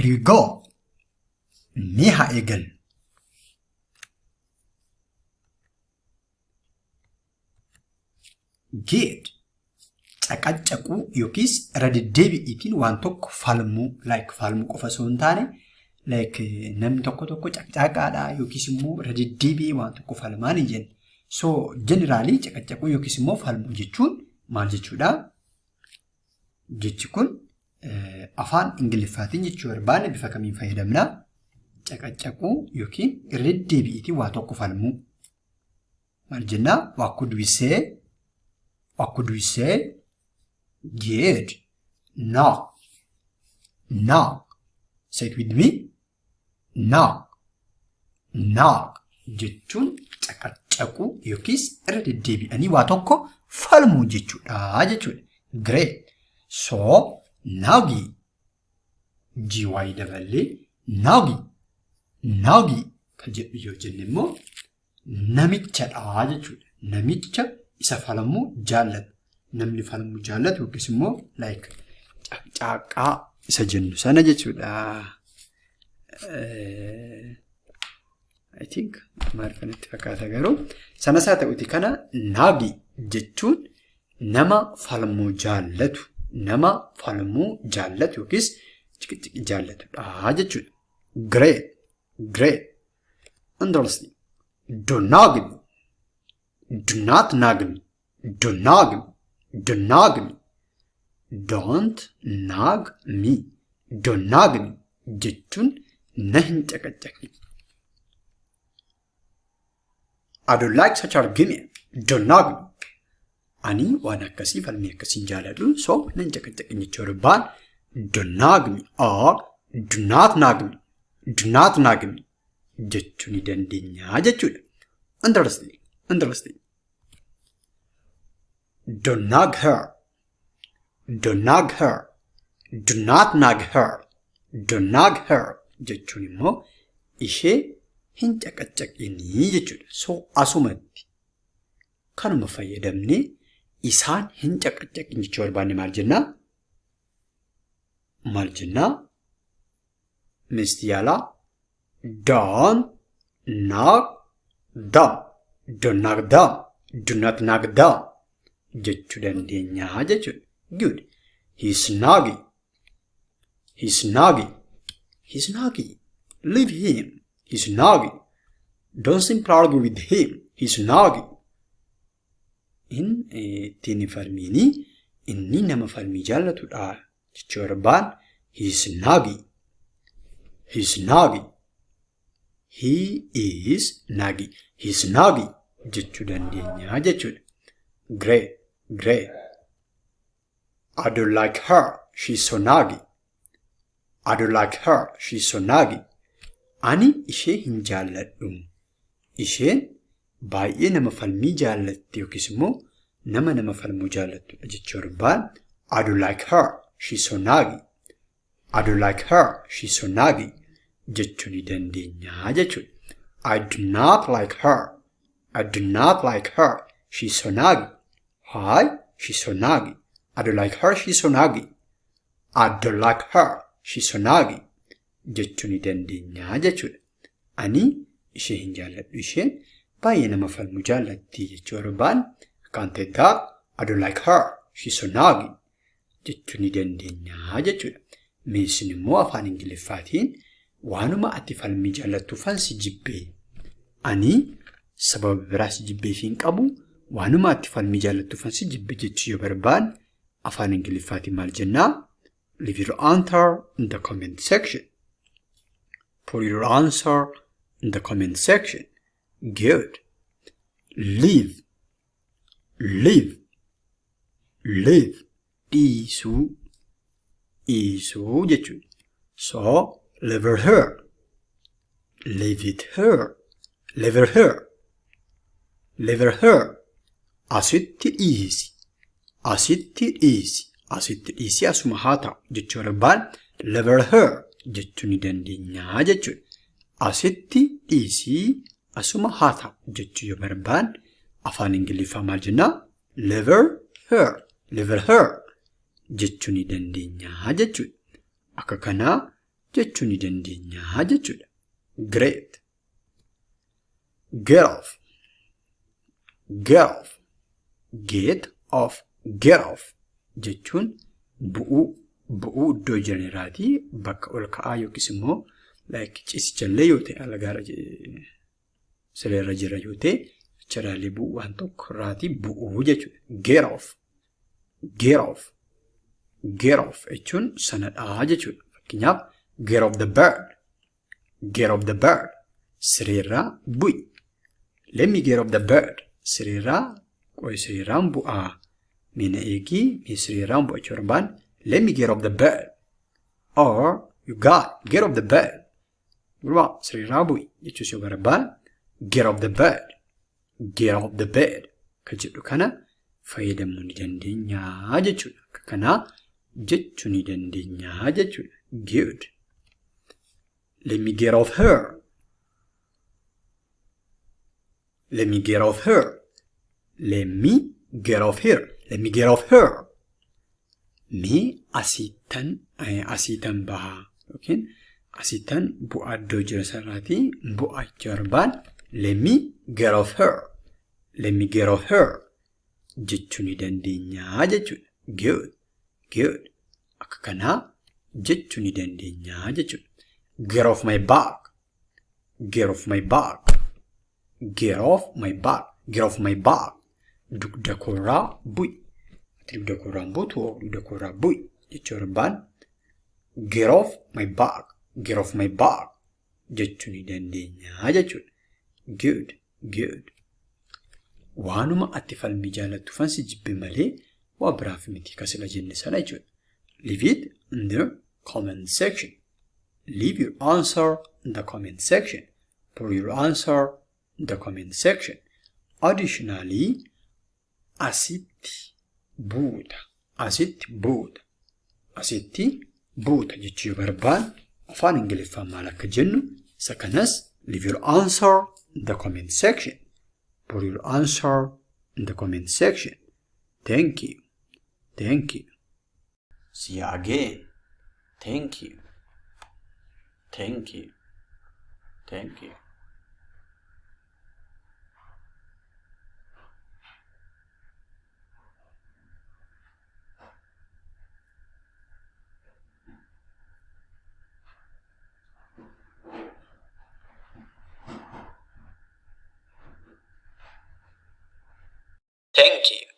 Here we go. Mee haa eegallu. Good. Caqacaquu yookiis irra deddeebi'iitiin waan tokko falmuu falmuu qofa osoo hin taane namni tokko caqcaqaadha yookiis immoo irra deddeebi'ee waan tokko falmaan hin jenne. So generally caqacaquu yookiis immoo falmuu jechuun maal jechuudha? Jechi kun afaan Ingiliffaatiin jechuu barbaanne bifa kamiin fayyadamna? Caqacaquu yookiin irra deddeebi'iitiin waa tokko falmuu. Maal jennaa? What could we say? What could we say? Good. Knock. Knock. Say it with me. Knock. Knock. Jechuun caqacaquu yookiis irra deddeebi'anii waa tokko falmuu jechuudha jechuudha. Great. So, Nagi. GY dabalee Nagi. Nagi kan jedhu yoo jenne immoo namichadha jechuudha. Namicha isa falmuu jaallatu. Namni falmuu jaallatu yookiis immoo caqcaqaa isa jennu sana jechuudha. I think maal kanatti fakkaata garuu sanas haa ta'uti kana Nagi jechuun nama falmuu jaallatu. Nama falmuu jaallatu yookiis ciqici jaallatudha jechuudha. Great. Great. Interesting. Do nag me. Do not nag me. Do nag me. Do nag me. Don't nag me. Do nag me. Jechuun na hin caqacaqni. I don't like such argument. Do nag me. Ani waan akkasii falmii akkasiin jaalladhu. So nan caqacaqni jechuu barbaan do nag me or do not nag me. Do not nag me. Jechuu ni dandeenya jechuudha. Interesting. Interesting. Do nag her. Do nag her. Do not nag her. Do nag her. Jechuun immoo ishee hin caqacaqinii jechuudha. So asumatti kanuma fayyadamne isaan hin caqacaqin jechuu barbaanne maal jennaa? Maal jennaa? Misti yaalaa don't nag them. Don't nag them. Do not nag them. Jechuu dandeenyaa jechuudha. Good. He's naggy. He's naggy. He's naggy. Leave him. He's naggy. Don't simply argue with him. He's naggy. Ittiin falmiini inni nama falmii jaallatudha jechuu barbaan he's naggy. He's naggy. He is naggy. He's naggy jechuu dandeenyaa jechuudha. Great. Great. I don't like her. She's so naggy. I don't like her. She's so naggy. Ani ishee hin jaalladhu. Isheen baay'ee nama falmii jaallatti yookiis immoo nama falmuu jaallattudha jechuu barbaan I don't like her. She's so naggy. I don't like her. She's so naggy. Jechuu ni dandeenyaa jechuudha. I do not like her. I do not like her. She's so naggy. Hi, she's so naggy. I don't like her. She's so naggy. I don't like her. She's so naggy. Jechuu ni dandeenyaa jechuudha. Ani ishee hin jaalladhu. Isheen baay'ee nama falmuu jaallatti jechuu barbaan can't take that. I don't like her. She's so naggy. Jechuu ni dandeenyaa jechuudha. Meeshaan immoo afaan Ingiliffaatiin waanuma ati falmii jaallattuufan si jibbee. Ani sababa biraa si jibbee fi hin qabu waanuma ati falmii jaallattuufan si jibbee jechuu yoo barbaan afaan Ingiliffaatiin maal jennaa? Leave your answer in the comment section. Put your answer in the comment section. Good. Leave. Leave. Leave. Dhiisuu. Dhiisuu jechuudha. So, leave her. Leave it her. Leave her. Leave her. Asitti dhiisi. Asitti dhiisi. Asitti dhiisi asuma haa ta'u jechuu barbaan leave her jechuu ni dandeenyaa jechuudha. Asitti dhiisii asuma haa ta'u jechuu yoo barbaan afaan Ingiliffaa maal jennaa? Leave her. Leave her jechuu ni dandeenyaa jechuudha. Akka kanaa jechuu ni dandeenya jechuudha. Great. Get off. Get off. Get off. Get off jechuun bu'uu iddoo jiran irraatii bakka ol ka'aa yookiis immoo ciisichallee yoo ta'e alagaarra sireerra jira yoo ta'e achirraallee bu'uu waan tokko irraatii bu'uu jechuudha. Get off. Get off. Get off jechuun sanadhaa jechuudha. Fakkeenyaaf get off the bed. Get off the bed. Sireerraa bu'i. Let me get off the bed. Sireerraan bu'aa. Mina eegii sireerraan bu'a jechuudha baan. Let me get off the bed. Or you got get off the bed. Gurbaa sireerraa bu'i jechuus yoo barbaan get off the bed. Get off the bed. Kan jedhu kana fayyadamuu ni dandeenya jechuudha. Kana jechuu ni dandeenya jechuudha. Good. Let me get off her. Let me get off her. Let me get off here. Let me get off her. Me asiitan bahaa yookiin asiitan bu'aa iddoo jira sararaatii bu'aa jarbaan let me get off her. Let me get off her. Jechuu ni dandeenya jechuudha. Good. Good. Akka kanaa jechuu ni dandeenya jechuudha. Get off my back. Get off my back. Get off my back. Get off my back. Dugda koorraa bu'i. Dugda koorraan buutu dugda koorraa bu'i jechuu barbaan get off my back. Get off my back. Jechuu ni dandeenya jechuudha. Good. Good. Waanuma ati falmii jaalattu fansi jibbe malee waa biraaf miti kasila jenne sana jechuudha. Leave it in the comment section. Leave your answer in the comment section. Put your answer in the comment section. Additionally, asitti buuta. Asitti buuta. Asitti buuta jechuu barbaan afaan Ingiliffaan maal akka jennu isa kanas leave your answer in the comment section. Put your answer in the comment section. Thank you. Thank you. See you again. Thank you. Thank you. Thank you. Thank you.